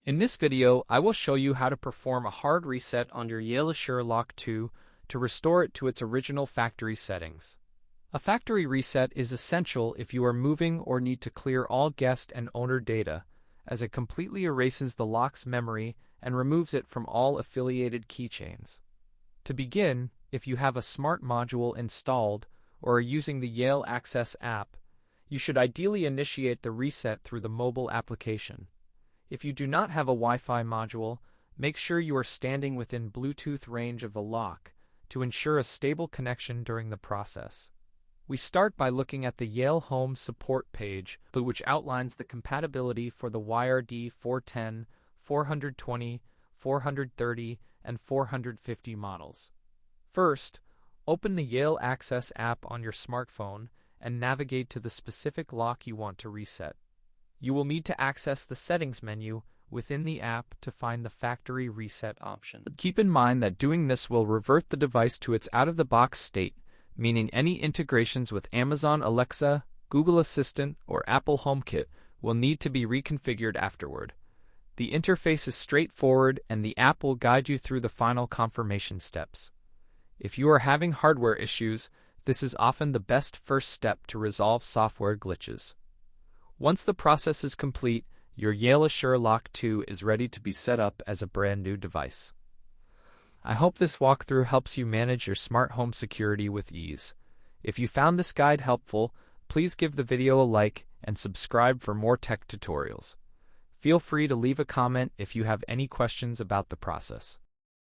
In this video, I will show you how to perform a hard reset on your Yale Assure Lock 2 to restore it to its original factory settings. A factory reset is essential if you are moving or need to clear all guest and owner data, as it completely erases the lock's memory and removes it from all affiliated keychains. To begin, if you have a smart module installed or are using the Yale Access app, you should ideally initiate the reset through the mobile application. If you do not have a Wi-Fi module, make sure you are standing within Bluetooth range of the lock to ensure a stable connection during the process. We start by looking at the Yale Home Support page, which outlines the compatibility for the YRD 410, 420, 430, and 450 models. First, open the Yale Access app on your smartphone and navigate to the specific lock you want to reset. You will need to access the Settings menu within the app to find the Factory Reset option. Keep in mind that doing this will revert the device to its out-of-the-box state, meaning any integrations with Amazon Alexa, Google Assistant, or Apple HomeKit will need to be reconfigured afterward. The interface is straightforward and the app will guide you through the final confirmation steps. If you are having hardware issues, this is often the best first step to resolve software glitches. Once the process is complete, your Yale Assure Lock 2 is ready to be set up as a brand new device. I hope this walkthrough helps you manage your smart home security with ease. If you found this guide helpful, please give the video a like and subscribe for more tech tutorials. Feel free to leave a comment if you have any questions about the process.